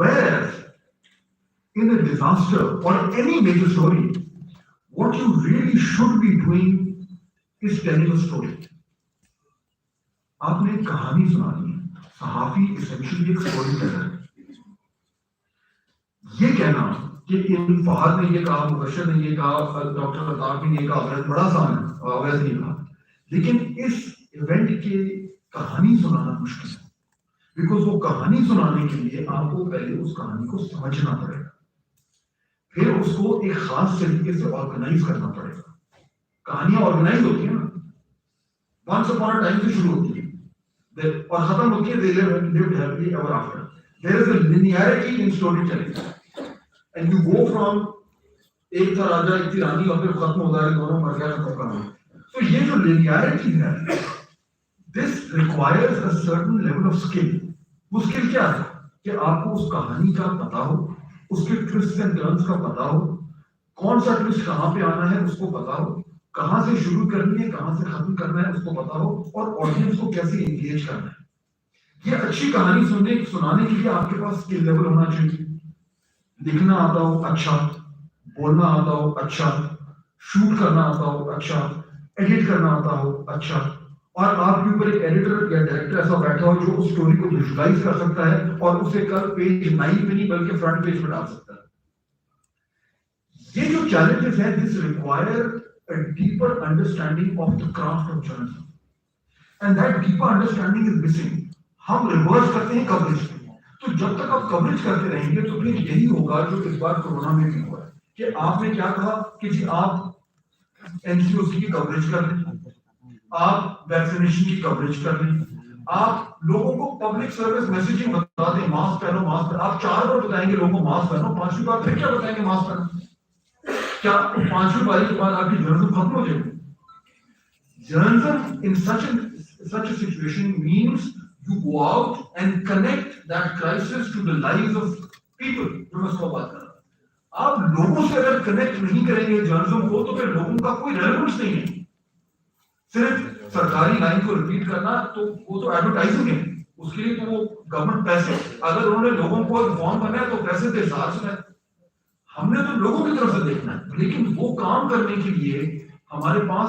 Whereas in a disaster or any major story, what you really should be doing is telling a story. आपने एक कहानी सुनानी है. सहाफी essentially एक story teller है. ये कहना कि इन फहद ने ये कहा, मुबशर ने ये कहा, डॉक्टर प्रताप ने ये कहा, बड़ा आसान है, अवैध नहीं कहा. लेकिन इस इवेंट की कहानी सुनाना मुश्किल है, बिकॉज वो कहानी सुनाने के लिए आपको पहले उस कहानी को समझना पड़ेगा, फिर उसको एक खास तरीके से ऑर्गेनाइज करना पड़ेगा. कहानियां ऑर्गेनाइज होती है ना, वंस अपॉन अ टाइम से शुरू होती है और खत्म होती है they lived happily ever after. There is a linearity in storytelling. And you go from एक था राजा एक थी रानी और फिर खत्म हो जाए, दोनों मर गया, खत्म करना. So ये जो linearity है, this requires a certain level of skill. वो skill क्या है कि आपको उस कहानी का पता हो, उसके twists and turns का पता हो, कौन सा twist कहाँ पे आना है उसको पता हो, कहाँ से शुरू करनी है, कहाँ से खत्म करना है उसको पता हो, और ऑडियंस को कैसे engage करना है. ये अच्छी कहानी सुनाने के लिए आपके पास स्किल लेवल होना चाहिए. लिखना आता हो अच्छा, बोलना आता हो अच्छा, शूट करना आता हो अच्छा, एडिट करना आता हो अच्छा, और आपके ऊपर एक एडिटर या डायरेक्टर ऐसा बैठा हो जो उस स्टोरी को विजुअलाइज कर सकता है और उसे कल पेज 9 पे नहीं बल्कि फ्रंट पेज पे डाल सकता है. ये जो चैलेंजेस हैं, this require a deeper understanding of the craft of journalism, and that deeper understanding is missing. हम रिवर्स करते हैं कवरेज पे. तो जब तक आप कवरेज करते रहेंगे तो फिर यही होगा जो इस बार कोरोना में भी हुआ है कि आपने क्या कहा कि जी आप एनसीओसी की कवरेज कर लें, आप वैक्सीनेशन की कवरेज कर लें, आप लोगों को पब्लिक सर्विस मैसेजिंग बता दें, मास्क पहनो, मास्क पहनो. आप 4 बार बताएंगे लोगों को मास्क पहनो, 5वीं बार फिर क्या बताएंगे मास्क पहनो. क्या 5वीं बारी के बाद आपकी जर्नलिज्म खत्म हो जाएगी? Journalism in such a situation means you go out and connect that crisis to the lives of people. जो मैं उसको बात कर रहा हूँ, आप लोगों से अगर कनेक्ट नहीं करेंगे जर्नलिज्म को तो फिर लोगों का कोई रेलेवेंस नहीं है. सिर्फ सरकारी लाइन को रिपीट करना तो वो तो एडवर्टाइजिंग है, उसके लिए तो वो गवर्नमेंट पैसे, अगर उन्होंने लोगों को इन्फॉर्म करना है तो पैसे के हिसाब से हमने तो लोगों की तरफ से देखना है. लेकिन वो काम करने के लिए हमारे पास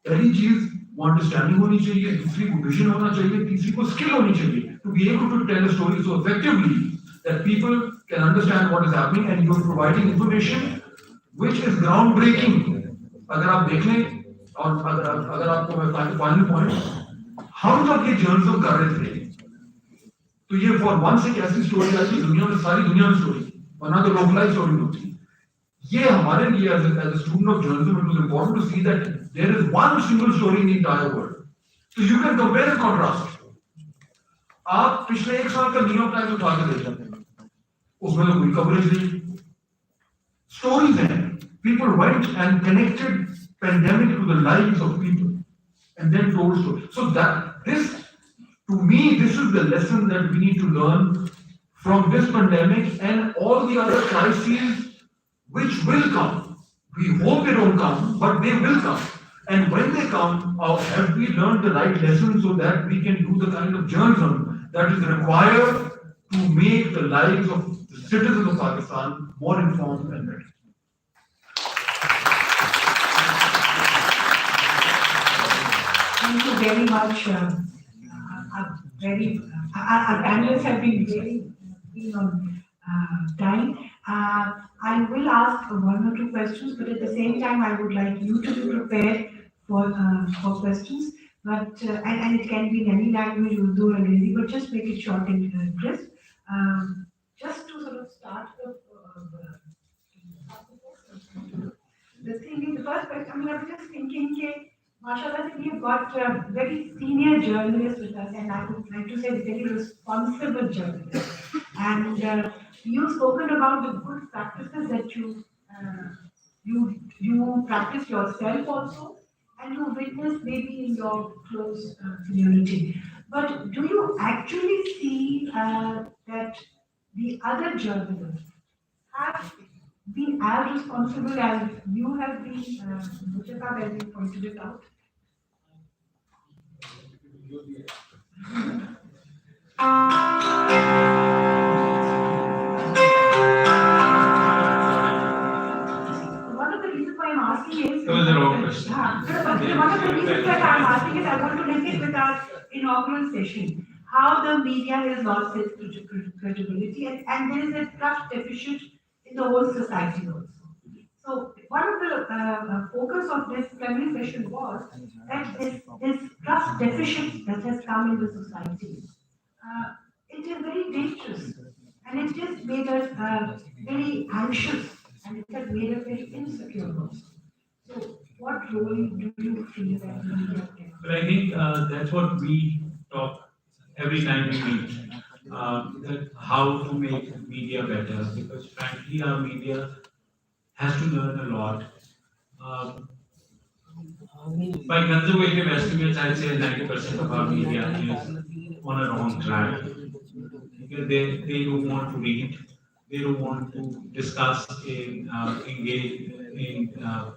पहली चीज वो अंडरस्टैंडिंग होनी चाहिए, दूसरी को विजन होना चाहिए, तीसरी को स्किल होनी चाहिए to be able to tell a story so effectively that people can understand what is happening, and you are providing information which is groundbreaking. अगर आप देख लें, और अगर आपको मैं फाइनल पॉइंट, हम जब ये जर्नलिज्म कर रहे थे तो ये फॉर वंस एक ऐसी स्टोरी आई थी दुनिया में, सारी दुनिया में स्टोरी, वरना तो लोकलाइज स्टोरी होती. ये हमारे लिए as a student of journalism, it was important to see that there is one single story in the entire world. So you can compare and contrast. आप पिछले 1 साल का न्यूयॉर्क टाइम्स उठा के देख सकते हैं, उसमें तो कोई कवरेज नहीं. स्टोरीज हैं, people went and connected pandemic to the lives of people and then told stories. So that this, to me, this is the lesson that we need to learn from this pandemic and all the other crises which will come. We hope they don't come, but they will come. And when they come, have we learned the right lessons so that we can do the kind of journalism that is required to make the lives of the citizens of Pakistan more informed and better. Thank you very much. Our panelists have been very keen on time. I will ask 1 or 2 questions, but at the same time, I would like you to be prepared for questions. But and it can be in any language, Urdu or Hindi, but just make it short and crisp. Just to sort of start the thing is, the first question, I mean, I'm just thinking that, mashallah, we've got very senior journalists with us, and I would like to say very responsible journalists. And you've spoken about the good practices that you practice yourself also, and you witness maybe in your close community. But do you actually see that the other journalists have been as responsible as you have been, Mustafa, as you pointed it out? one of the reasons that I'm asking is I want to link it with our inaugural session, how the media has lost its credibility and there is a trust deficit in the whole society also. So one of the focus of this plenary session was that this trust deficit that has come in the society, it is very dangerous and it just made us very anxious and it has made us very insecure also. So what role do you feel that the media plays? But I think that's what we talk every time we meet, that how to make media better, because frankly our media has to learn a lot. By conservative estimates, I'd say 90% of our media is on a wrong track. Because they don't want to read, they don't want to discuss, engage in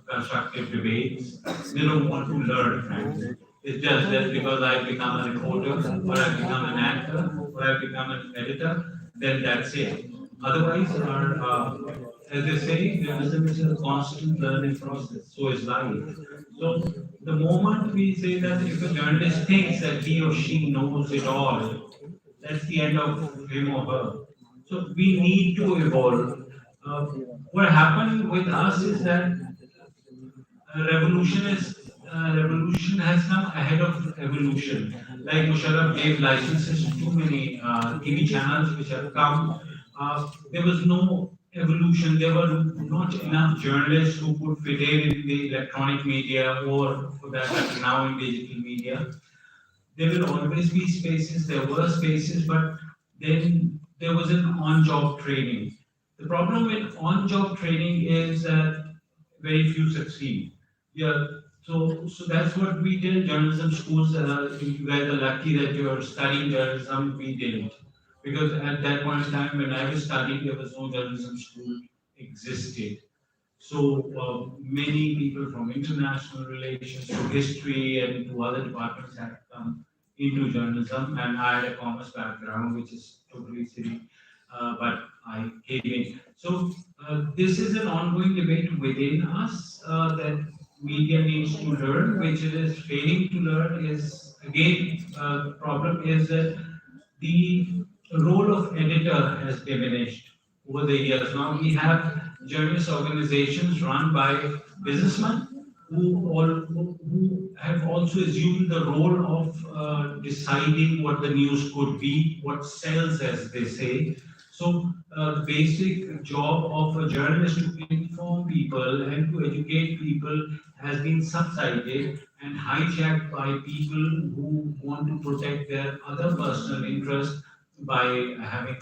constructive debates, they don't want to learn, frankly. It's just that because I've become a reporter, or I've become an actor, or I've become an editor, then that's it. Otherwise, as they say, journalism is a constant learning process, so is life. So the moment we say that if a journalist thinks that he or she knows it all, that's the end of him or her. So we need to evolve. What happened with us is that revolution has come ahead of evolution. Like Musharraf gave licenses to too many TV channels which have come. There was no evolution. There were not enough journalists who could fit in the electronic media or for that matter now in digital media. There will always be spaces, there were spaces, but then there was an on-job training. The problem with on-job training is that very few succeed. Yeah, so that's what we did. Journalism schools, you guys are lucky that you're studying journalism, we didn't. Because at that point in time when I was studying, there was no journalism school existed. So many people from international relations to history and to other departments had come into journalism, and I had a commerce background, which is totally silly, but I came in. So this is an ongoing debate within us that media needs to learn, which it is failing to learn. Is again the problem is that the role of editor has diminished over the years. Now we have journalist organizations run by businessmen who have also assumed the role of deciding what the news could be, what sells, as they say. So the basic job of a journalist to inform people and to educate people has been subsided and hijacked by people who want to protect their other personal interests by having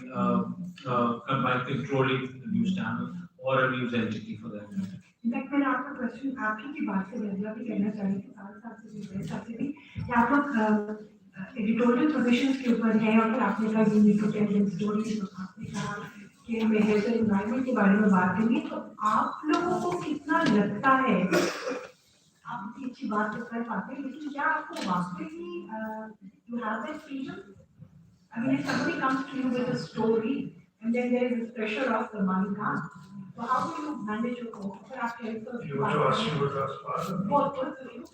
by controlling the news channel or a news entity for that matter. In fact मैंने आपका question आपकी की बात से मेरा भी कहना चाहिए कि साथ से भी मेरे साथ से भी कि आप लोग एडिटोरियल प्रोफेशंस के ऊपर हैं और फिर आपने कहा you need to tell stories, तो आपने कहा कि मैं हेल्थ एंड एनवायरनमेंट के बारे में बात करेंगे, तो आप लोगों को कितना लगता है, आप अच्छी बात तो कर पाते हैं, लेकिन क्या आपको वाकई you have that freedom? I mean, if somebody comes to you with a story and then there is this pressure of the money comes, so how do you manage your work? You want to ask you what else? Both of you.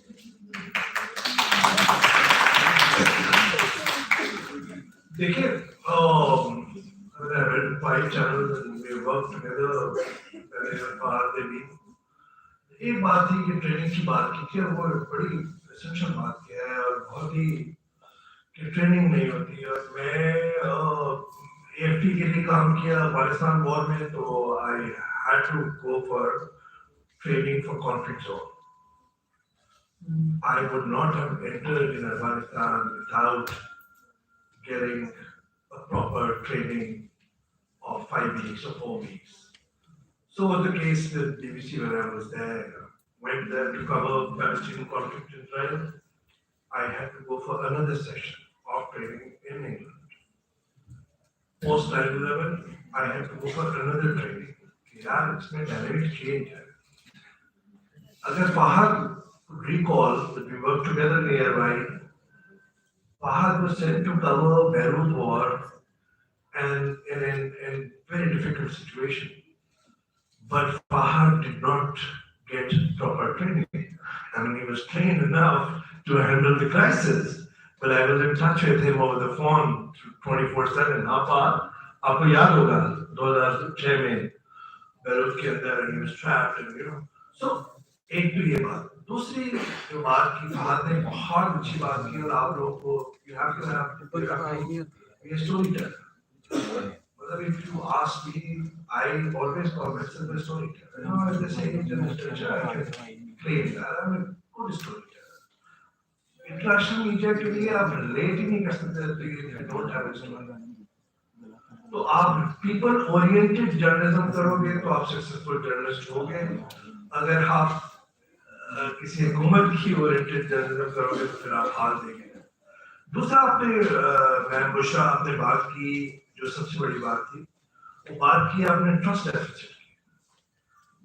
देखिए, I read 5 channels and we worked together for the week. एक बात थी कि training की बात की थी और वो बड़ी एसेंशियल बात की है और बहुत ही कि ट्रेनिंग नहीं होती। और मैं AFP के लिए काम किया अफगानिस्तान वॉर में, तो I had to go for training for conflict zone. I would not have entered in Afghanistan without getting a proper training of 5 weeks or 4 weeks. So was the case with BBC when I was there. Went there to cover Palestinian conflict in Israel. I had to go for another session of training in England. Post 9/11, I had to go for another training. यार इसमें dynamic change है। अगर Fahad recall that we worked together nearby, Fahad was sent to cover Beirut war and in a very difficult situation. But Fahad did not get proper training. I mean, he was trained enough to handle the crisis, but I was in touch with him over the phone 24/7. آپ کو یاد ہوگا 2006 میں Beirut کے اندر he was trapped and you know. So ایک تو یہ بات. دوسری جو بات کی فہد نے بہت اچھی بات کی اور آپ لوگوں کو you have to be a storyteller. مطلب if you ask me, I always call myself a storyteller. You know, at the same time, I can claim that I'm a good storyteller. International media کے لیے آپ relate ہی نہیں کر سکتے if you don't have a story. تو آپ people oriented journalism کرو گے تو آپ سکسیسفل جرنلسٹ ہو گے. اگر آپ کسی حکومت کی اورینٹیڈ جرنلزم کرو گے تو پھر آپ ہار دیں گے. دوسرا آپ نے میم بشرا آپ نے بات کی جو سب سے بڑی بات تھی وہ بات کی آپ نے ٹرسٹ ڈیفیسٹ کی.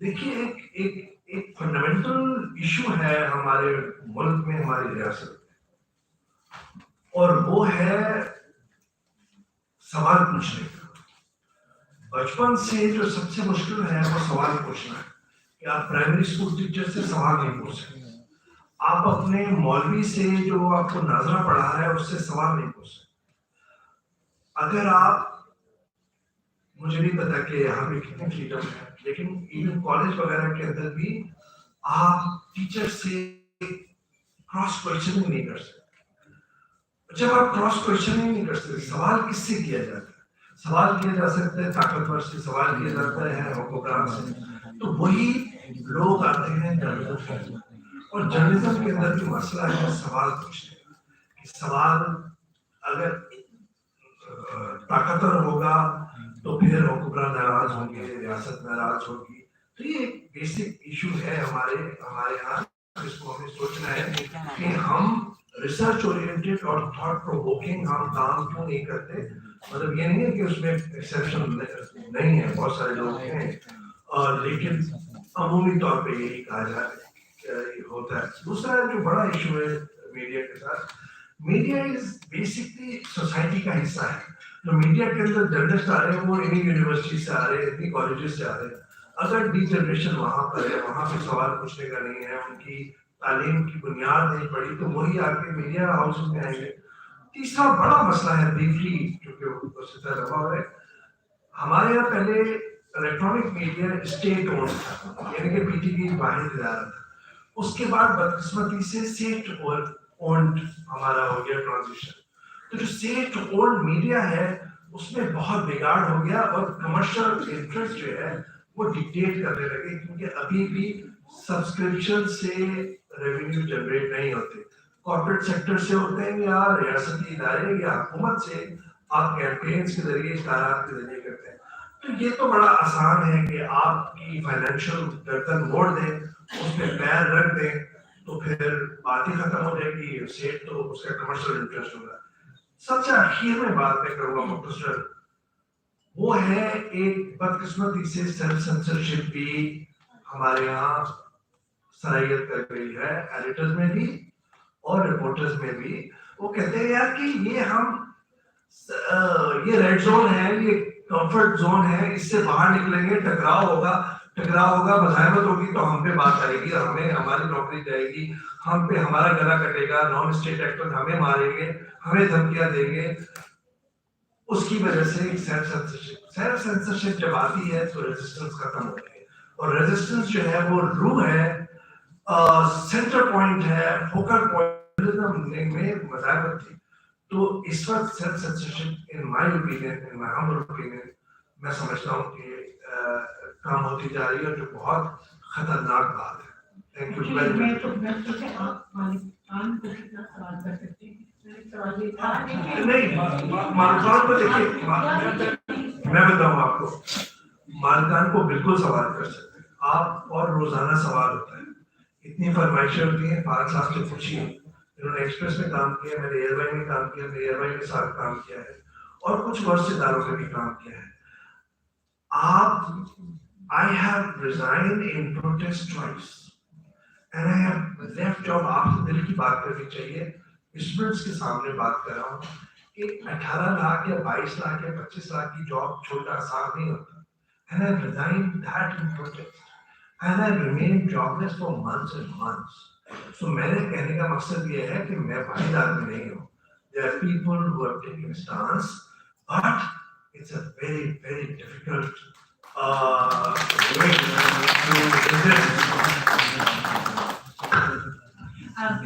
دیکھیے ایک فنڈامنٹل ایشو ہے ہمارے ملک میں ہماری ریاست میں اور وہ ہے سوال پوچھنے کا. بچپن سے جو سب سے مشکل ہے وہ سوال پوچھنا ہے کہ آپ پرائمری اسکول ٹیچر سے سوال نہیں پوچھ سکتے. آپ اپنے مولوی سے جو آپ کو ناظرہ پڑھا ہے اس سے سوال نہیں پوچھ سکتے. اگر آپ مجھے نہیں پتا کہ یہاں پہ کتنی فریڈم ہے لیکن ایون کالج وغیرہ کے اندر بھی آپ ٹیچر سے کراس کوشچننگ نہیں کر سکتے. جب آپ کراس کوشچننگ نہیں کر سکتے سوال کس سے کیا جاتا ہے؟ سوال کیا جا سکتا ہے طاقتور سے, سوال کیا جاتا ہے حکمران سے. تو وہی لوگ آتے ہیں جرنلزم اور جرنلزم کے اندر بھی مسئلہ ہے سوال پوچھنے کا کہ سوال اگر طاقتور ہوگا تو پھر حکمران ناراض ہوں گے, ریاست ناراض ہوگی. تو یہ ایک بیسک ایشو ہے ہمارے یہاں جس کو ہمیں سوچنا ہے کہ ہم ریسرچ اورینٹیڈ اور تھاٹ پرووکنگ ہم کام کیوں نہیں کرتے. مطلب یہ نہیں ہے کہ اس میں ایکسیپشن نہیں ہے, بہت سارے لوگ ہیں لیکن عمومی طور پہ یہی کہا جائے ہوتا ہے. دوسرا جو بڑا ایشو ہے میڈیا کے ساتھ, میڈیا از بیسکلی سوسائٹی کا حصہ ہے. جو میڈیا کے اندر جرنلسٹ آ رہے ہیں وہ انہیں یونیورسٹی سے آ رہے ہیں, انہیں کالجز سے آ رہے ہیں. اگر ڈی جنریشن وہاں پر ہے, وہاں پہ سوال پوچھنے کا نہیں ہے, ان کی تعلیم کی بنیاد نہیں پڑی تو وہی آ کے میڈیا ہاؤس میں آئیں گے. تیسرا بڑا مسئلہ ہے بریفلی جو کہ اس سے دباؤ ہے. ہمارے یہاں پہلے الیکٹرانک میڈیا اسٹیٹ اونڈ تھا, یعنی کہ پی ٹی وی واحد ادارہ تھا. اس کے بعد بدقسمتی سے اسٹیٹ اونڈ ہمارا ہو گیا ٹرانزیشن. تو جو اسٹیٹ اونڈ میڈیا ہے اس میں بہت بگاڑ ہو گیا اور کمرشل انٹرسٹ جو ہے وہ ڈکٹیٹ کرنے لگے, کیونکہ ابھی بھی سبسکرپشن سے ریونیو جنریٹ نہیں ہوتے, کارپوریٹ سیکٹر سے ہوتے ہیں یا ریاستی ادارے یا حکومت سے آپ کیمپینز کے ذریعے اشتہارات کے ذریعے کرتے ہیں. تو یہ تو بڑا آسان ہے کہ آپ کی فائنینشیل گردن موڑ دیں, اس پہ پیر رکھ دیں تو پھر بات ہی ختم ہو جائے گی. سیٹ تو اس کا کمرشل انٹرسٹ ہوگا. سب سے اخیر میں بات میں کروں گا مختصر, وہ ہے ایک بدقسمتی سے سیلف سینسرشپ بھی ہمارے یہاں صلاحیت کر گئی ہے, ایڈیٹرز میں بھی اور رپورٹرز میں بھی. وہ کہتے ہیں یار کہ یہ ریڈ زون ہے, یہ کمفرٹ زون ہے, اس سے باہر نکلیں گے ٹکراؤ ہوگا مزاحمت ہوگی تو ہم پہ بات آئے گی, ہمیں ہماری نوکری جائے گی, ہم پہ ہمارا گلا کٹے گا, نان اسٹیٹ ایکٹر ہمیں ماریں گے, ہمیں دھمکیاں دیں گے. اس کی وجہ سے سیلف سینسرشپ جب آتی ہے تو ریزسٹنس ختم ہوتی ہے, اور ریزسٹنس جو ہے وہ روح ہے, سینٹر پوائنٹ ہے, فوکل پوائنٹ میں مزاحمت تھی. تو اس وقت self censorship in my opinion میں سمجھتا ہوں کہ کام ہوتی جا رہی ہے, جو بہت خطرناک بات ہے. Thank you very much. آپ مالکان کو کتنا سوال کر سکتے ہیں؟ نہیں, مالکان کو دیکھیے, میں بتاؤں آپ کو, مالکان کو بالکل سوال کر سکتے ہیں آپ, اور روزانہ سوال ہوتا ہے. اتنی فرمائشیں ہوتی ہیں, 5 صاحب سے پوچھیے, انہوں نے ایکسپریس میں کام کیا, میں نے ایئر لائن میں کام کیا, میں ایئر لائن کے ساتھ کام کیا ہے, اور کچھ ورس اداروں میں بھی کام کیا ہے. I have resigned in protest twice and I have left job. آپ سے دل کی بات کرنی چاہیے, اسٹوڈنٹس کے سامنے بات کر رہا ہوں کہ 18 لاکھ یا 22 لاکھ یا 25 لاکھ کی جاب چھوٹا آسان نہیں ہوتا. And I have resigned that in protest and I remained jobless for months and months. So میرے کہنے کا مقصد یہ ہے کہ میں واحد آدمی نہیں ہوں. There are people who are taking a stance, but it's a very, very difficult way to resist.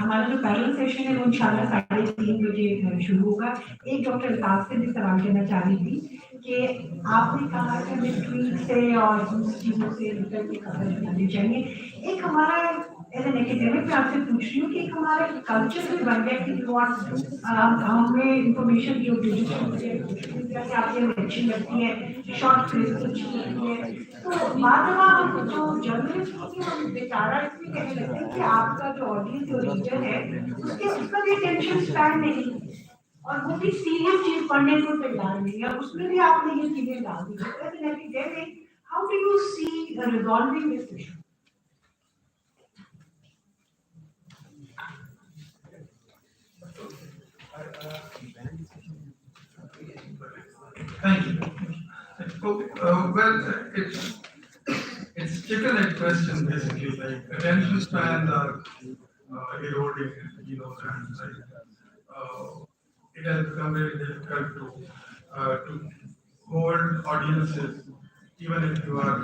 ہمارا جو پینل سیشن ہے وہ انشاءاللہ 3:30 بجے شروع ہوگا. ایک ڈاکٹر الطاف سے بھی سوال کرنا چاہ رہی تھی کہ آپ نے کہا کہ ہمیں ٹویٹ سے اور دوسری چیزوں سے نکل کے خبر بنانی چاہیے. ایک ہمارا ایز این ایکیڈیمک میں آپ سے پوچھ رہی ہوں کہ ایک ہمارا کلچر بھی بن گیا کہ ہمیں انفارمیشن کی ڈیجیٹل آپ کی اچھی لگتی ہے, شارٹ کلپس اچھی لگتی ہے, تو بعد میں جو جرنلسٹ ہوتی ہیں ہم بیچارہ اس میں کہنے لگتے ہیں کہ آپ کا جو آڈینس جو ریڈر ہے اس کا بھی اٹینشن اسپین نہیں ہے اور وہ بھی سیریس چیز پڑھنے کو تیار نہیں ہے, اس میں بھی آپ نے یہ چیزیں ڈال دی. How do you see resolving this issue? Thank you. Well, it's chicken egg question basically. Like attention spans are eroding, you know, and it has become very difficult to hold audiences, even if you are,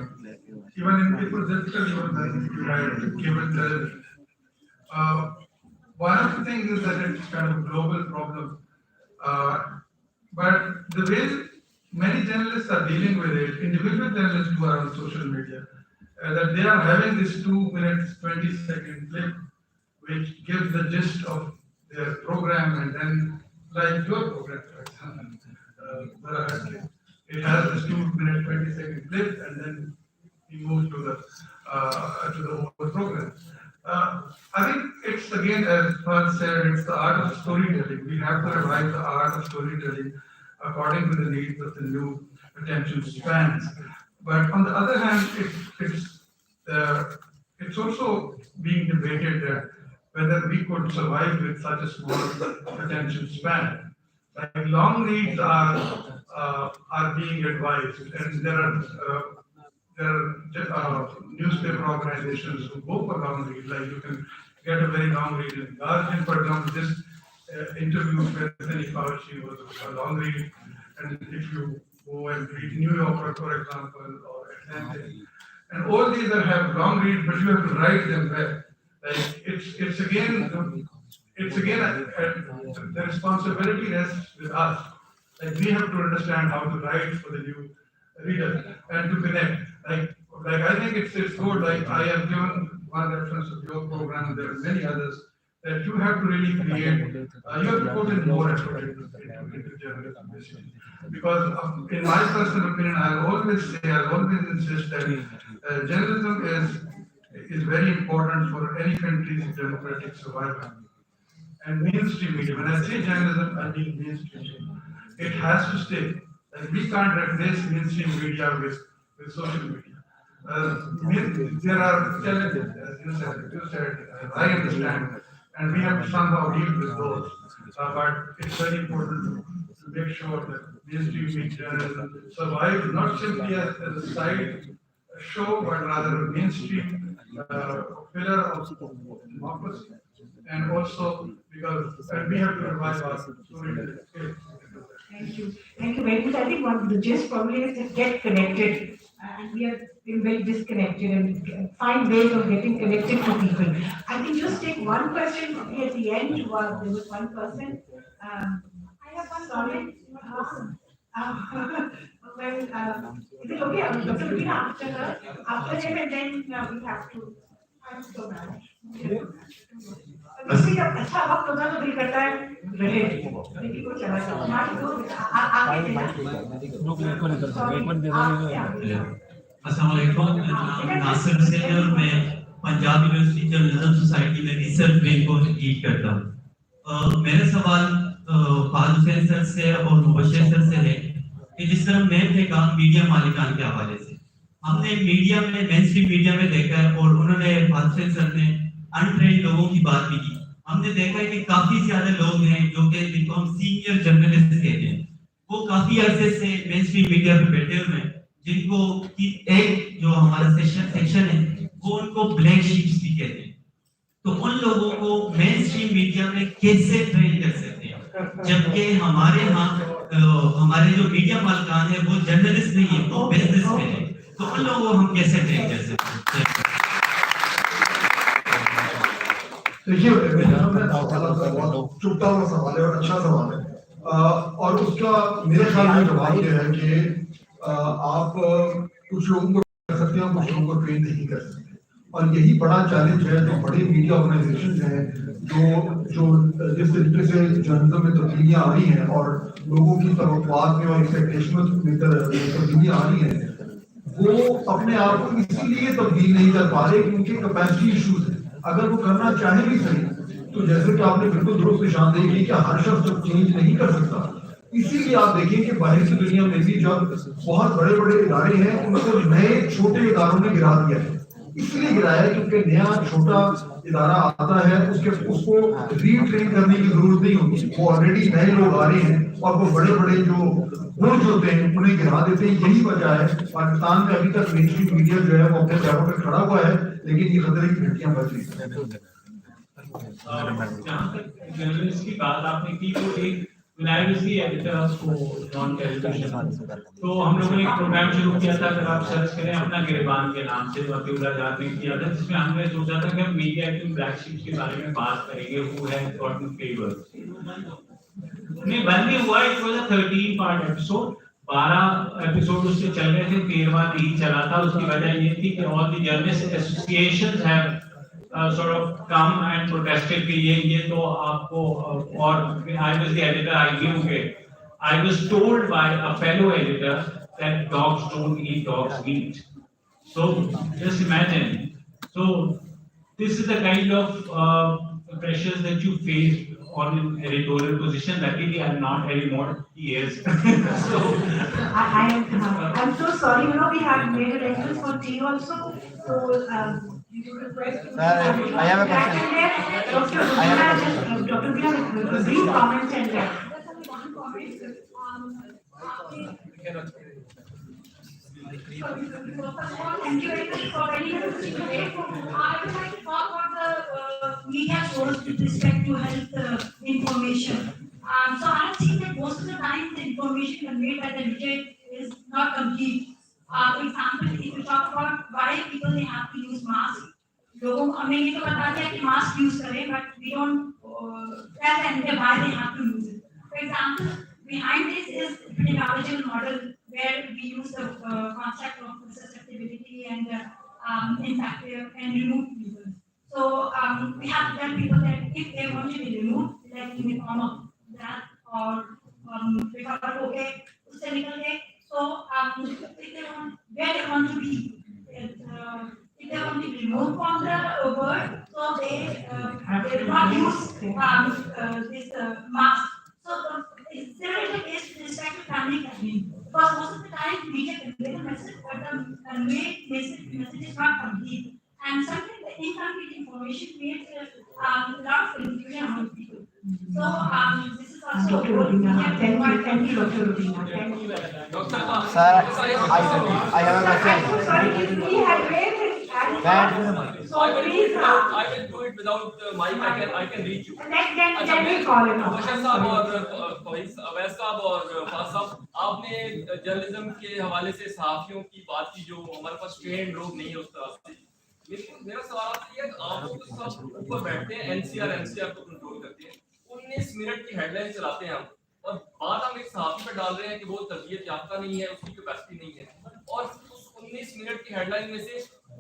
even in people difficult, even if you have given television. One of the things is that it's kind of a global problem. But the way many journalists are dealing with it, individual journalists who are on social media, that they are having this 2 minutes, 20-second clip, which gives the gist of their program, and then, like your program, for example, it has this 2 minute, 20-second clip, and then you move to the whole program. I think it's again, as Fahd said, it's the art of storytelling. We have to revive the art of storytelling according to the needs of the new attention spans. But on the other hand, it's also being debated that whether we could survive with such a small attention span. Like long reads are being advised, and there are newspaper organizations who go for long reads. Like you can get a very long read in Guardian, for example. This interview with Anthony Fauci was a long read, and if you go and read New Yorker, for example, or Atlantic, and all these have long reads, but you have to write them well. Like it's again the responsibility rests with us. Like we have to understand how to write for the new reader and to connect. Like I think it's good. Like I have given one reference of your program. There are many others that you have to really create. You have to put in more effort into journalism, basically. Because in my personal opinion, I'll always insist that journalism is very important for any country's democratic survival. And mainstream media, when I say journalism, I mean mainstream media. It has to stay. Like we can't replace mainstream media with social media. There are challenges, as you said, as I understand, and we have to somehow deal with those. But it's very important to make sure that mainstream media journalism survives not simply as a side show, but rather a mainstream pillar of democracy. And also because we have to revive our storytelling skills. Thank you very much. I think one of the gist probably is to get connected, and we have been very disconnected, and find ways of getting connected to people. I think just take one question at the end. There was one person. I have one comment. Well, is it okay? Dr. Rubina, after him, and then we have to. I'm so bad. वैसे जब अच्छा वक्त होता है तो दिल करता है रहे, लेकिन वो चला जाता है. हमारी तो आगे अस्सलाम वालेकुम. नासिर हुसैन है और मैं पंजाब यूनिवर्सिटी जर्नलिज्म सोसाइटी में रिसर्च विंग को लीड करता हूँ. मेरा सवाल फाद हुसैन सर से और मुबश्शिर सर से है कि जिस तरह मैं थे काम मीडिया मालिकान के हवाले से, हमने मीडिया में मेनस्ट्रीम मीडिया में देखा है, और उन्होंने फाद हुसैन सर ने अनट्रेंड लोगों की बात भी की. हमने देखा है कि काफी ज्यादा लोग हैं जो कि जिनको हम सीनियर जर्नलिस्ट कहते हैं, वो काफी अरसे से मेनस्ट्रीम मीडिया पे बैठे हुए हैं, जिनको कि एक जो हमारा सेक्शन है वो उनको ब्लैक शीप्स भी कहते हैं. تو ان لوگوں کو مین اسٹریم میڈیا میں کیسے ٹرین کر سکتے ہیں، جبکہ ہمارے ہاں ہمارے جو میڈیا مالکان ہیں وہ جرنلسٹ نہیں ہیں، وہ بزنس میں ہیں، تو ان لوگوں کو ہم کیسے ٹرین کر سکتے ہیں؟ دیکھیے بہت چھوٹا سا سوال ہے اور اچھا سوال ہے، اور اس کا میرے خیال میں جواب یہ ہے کہ آپ کچھ لوگوں کو کر سکتے ہیں اور کچھ لوگوں کو ٹرین نہیں کر سکتے، اور یہی بڑا چیلنج ہے جو بڑی میڈیا آرگنائزیشنز ہیں جو جس طریقے سے جرنلزم میں تبدیلیاں آ رہی ہیں اور لوگوں کی توقعات میں اور ایکسپیکٹیشن میں تبدیلیاں آ رہی ہیں، وہ اپنے آپ کو اسی لیے تبدیل نہیں کر پا رہے کیونکہ کیپیسٹی ایشوز ہیں۔ اگر وہ کرنا چاہیں بھی صحیح تو جیسے کہ آپ نے بالکل درست نشاندہی کی کہ ہر شخص جب چینج نہیں کر سکتا، اسی لیے آپ دیکھیں کہ باہر کی دنیا میں بھی جب بہت بڑے بڑے ادارے ہیں ان کو نئے چھوٹے اداروں نے گرا دیا ہے، اس لیے گرایا ہے کیونکہ نیا چھوٹا ادارہ آتا ہے اس کو ری ٹرین کرنے کی ضرورت نہیں ہوتی، وہ آلریڈی نئے لوگ آ رہے ہیں اور وہ بڑے بڑے جو بوجھ ہوتے ہیں انہیں گرا دیتے ہیں۔ یہی وجہ ہے پاکستان میں ابھی تک مین اسٹریم میڈیا جو ہے وہ اپنے پیروں پہ کھڑا ہوا ہے، لیکن یہ خطرے کی گھنٹیاں بج رہی ہیں۔ جہاں تک جرنلسٹ کی بات آپ نے کی، تو ایک ایڈیٹر آن ٹیلیویژن، تو ہم لوگوں نے ایک پروگرام شروع کیا تھا، اگر آپ سرچ کریں اپنا گریبان کے نام سے، وکیل آزاد نے کیا تھا، جس میں ہم نے سوچا تھا کہ ہم میڈیا کی بلیک شیپ کے بارے میں بات کریں گے، ہو ہیز گاٹن فیور۔ نہیں بند نہیں ہوا، it was a 13 part episode, 12 episode اس سے چل رہے تھے، 13واں نہیں چلا تھا۔ اس کی وجہ یہ تھی کہ all the journalist associations have sort of come and protested کہ یہ تو آپ کو، اور I was the editor, I knew it. I was told by a fellow editor that dogs don't eat dog's meat. So just imagine. So this is the kind of pressures that you face on an editorial position. Luckily I'm not anymore. Yes. So I'm so sorry, you know, we have made arrangements for tea also, so you request to I have a question. Dr. Rubina, brief comments and thank you very much for bringing us today. I would like to talk about the media source with respect to health information. So I have seen that most of the time the information conveyed by the media is not complete. For example, if you talk about why people they have to use masks, لوگوں کو ہمیں یہ تو بتا دیا کہ mask use کریں، but we don't tell them کہ why they have to use it. For example, behind this is pedagogical model where we use the concept of susceptibility and impact and remove people. So we have to tell people that if they want to be removed, like in the form of that or recover okay, اس سے نکل گئے. So if they want, where they want to be, if they want to be removed from the world, so they will not use this mask. So it's similar case with respect to family planning, because most of the time media convey the message, but the conveyed message is not complete, and sometimes the incomplete information creates a lot of confusion among people. So this is also Dr. Rubina, thank you, Dr. Rubina. Thank you. Sir, I have a question. I'm so sorry, he had raised his hand. So please, I will do it without the mic. I can reach you. then we call it off. بشر صاحب اور اویس صاحب اور فاضل صاحب، آپ نے journalism کے حوالے سے صحافیوں کی بات کی جو ہمارے پاس ٹرینڈ لوگ نہیں ہے اس طرح سے. میرا سوال آپ یہ ہے کہ آپ لوگ سب اوپر بیٹھتے ہیں، این سی آر کو کنٹرول کرتے ہیں، 19 منٹ کی ہیڈ لائن چلاتے ہیں ہم، اور بات ہم ایک صحافی پہ ڈال رہے ہیں کہ وہ تربیت یافتہ نہیں ہے، اس کی کیپیسٹی نہیں ہے، اور اس 19 منٹ کی ہیڈ لائن میں سے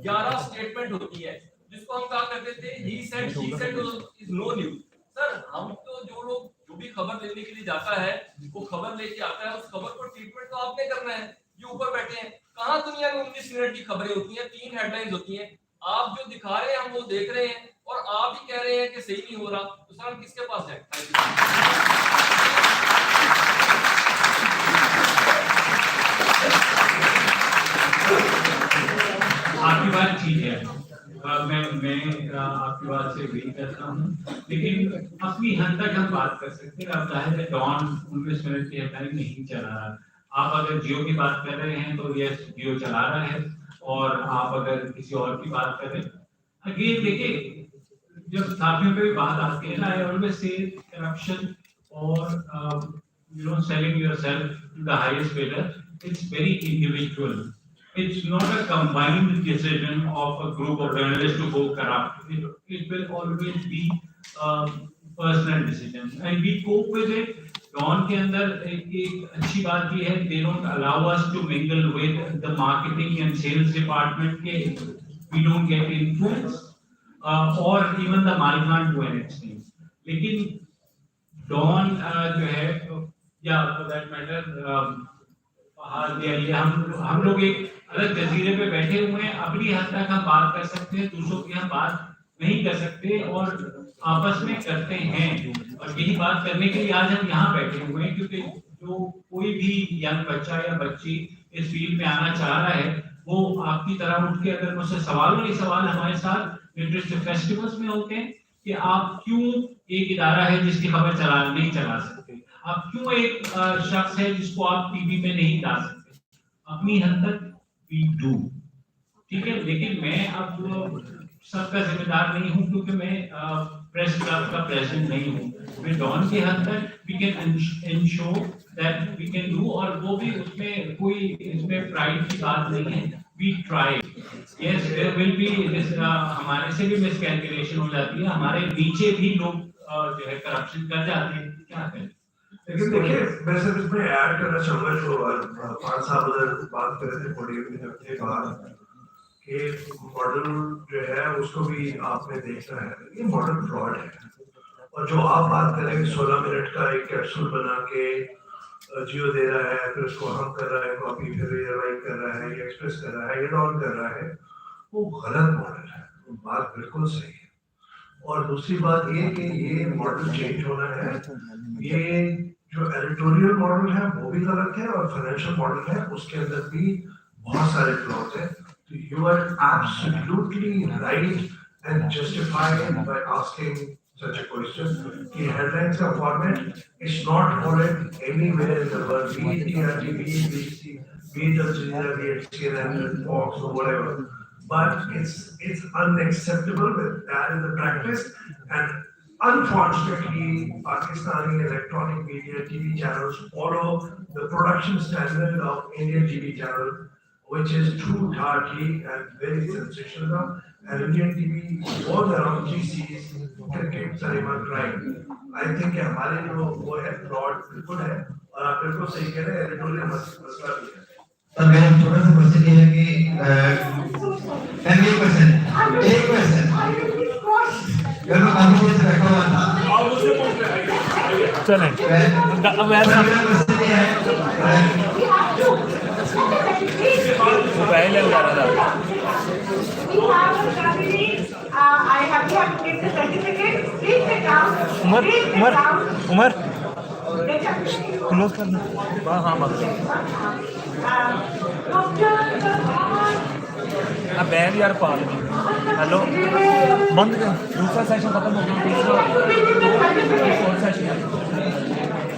11 اسٹیٹمنٹ ہوتی ہے جس کو ہم کہا کرتے تھے he said she said is no news. Sir ہم تو جو بھی خبر لینے کے لیے جاتا ہے وہ خبر لے کے آتا ہے، اس خبر کو ٹریٹمنٹ تو آپ نے کرنا ہے. یہ اوپر بیٹھے ہیں، کہاں دنیا میں 19 منٹ کی خبریں ہوتی ہیں، 3 ہیڈ لائنز ہوتی ہیں، آپ جو دکھا رہے ہیں ہم وہ دیکھ رہے ہیں اور آپ ہی کہہ رہے ہیں کہ صحیح نہیں ہو رہا. تو سر ہم کس کے پاس جائیں؟ آپ کی بات ٹھیک ہے، میں آپ کی بات سے اگری کرتا ہوں، لیکن اپنی حد تک ہم بات کر سکتے ہیں. اب ظاہر ہے ڈان 19 منٹ کی ہیڈ لائن نہیں چلا رہا. آپ اگر جیو کی بات کر رہے ہیں تو یس جیو چلا رہا ہے، اور آپ اگر کسی اور کی بات کریں، اگین دیکھیے جب صحافیوں پہ بات آتی ہے نا, I always say corruption or selling yourself to the highest bidder, it's very individual. It's not a combined decision of a group of journalists to go corrupt. It will always be personal decision, and we cope with it. Dawn کے اندر ایک اچھی بات یہ ہے, they don't allow us to mingle with the marketing and sales department کے, we don't get influence or even the mall can't do anything. لیکن Dawn جو ہے یا for that matter ہم لوگ ایک الگ جزیرے پہ بیٹھے ہوئے ہیں, اپنی حد تک ہم بات کر سکتے ہیں, دوسروں کی ہم بات نہیں کر سکتے اور آپس میں کرتے ہیں. اور یہی بات کرنے کے لیے آج ہم یہاں بیٹھے ہوئے ہیں, کیونکہ جو کوئی بھی ینگ بچہ یا بچی اس فیلڈ میں آنا چاہ رہا ہے وہ آپ کی طرح اٹھ کے اگر مجھ سے سوال ہمارے ساتھ لٹریچر فیسٹیولز میں ہوتے ہیں کہ آپ کیوں ایک ادارہ ہے جس کی خبر نہیں چلا سکتے, آپ کیوں ایک شخص ہے جس کو آپ ٹی وی میں نہیں لا سکتے. اپنی حد تک وی ڈو, ٹھیک ہے. لیکن میں اب سب کا ذمہ دار نہیں ہوں, کیونکہ میں پریس کلب کا پریزیڈنٹ نہیں ہوں. میں ڈان کی حد تک we can ensure that we can do, اور وہ بھی اس میں کوئی اس میں پرائڈ کی بات نہیں ہے. We try, yes there will be, ہمارے سے بھی مس کیلکولیشن ہو جاتی ہے, ہمارے نیچے بھی لوگ جو ہے کرپشن کر جاتے ہیں. کیا کریں. لیکن دیکھیے میں صرف اس میں ایڈ کرنا چاہوں گا جو 5 صاحب ادھر بات کر رہے تھے پوڈیم کے بعد کہ ماڈل جو ہے اس کو بھی آپ نے دیکھنا ہے. یہ ماڈل فراڈ ہے, اور جو آپ بات کریں گے 16 منٹ کا ایک کیپسول بنا کے جیو دے رہا ہے, پھر اس کو ہم کر رہا ہے کاپی, پھر لائک کر رہا ہے, یا ایکسپریس کر رہا ہے, یا ڈاؤن کر رہا ہے, وہ غلط ماڈل ہے. بات بالکل صحیح ہے. اور دوسری بات یہ کہ یہ ماڈل چینج ہونا ہے. یہ جو ایڈیٹوریل ماڈل ہے وہ بھی غلط ہے, اور فائنینشیل ماڈل ہے اس کے اندر بھی بہت سارے فلاز ہیں. You are absolutely right and justified by asking such a question. The headlines ka format is not followed anywhere in the world, be it TRT, be it BBC, be it Al Jazeera, be it CNN, Fox or whatever. But it's unacceptable with that in the practice, and unfortunately Pakistani electronic media TV channels follow the production standard of Indian TV channel, which is too dirty and very sensational. And Indian TV was around GCs, cricket, cinema, crime. I think ہمارے جو وہ ہے fraud بالکل ہے, اور آپ بالکل صحیح کہہ رہے ہیں, ایڈیٹوریل مسئلہ بھی ہے. سر میرا چھوٹا سا کوشچن یہ ہے کہ ایک کوشچن میں کافی دیر سے بیٹھا ہوا تھا, چلیں پہلے اٹھا رہا تھا. عمر کلوز کرنا. ہاں بیگ یار پا لیں. ہیلو بند کر, دوسرا سیشن ختم ہو گیا, تیسرا سیشن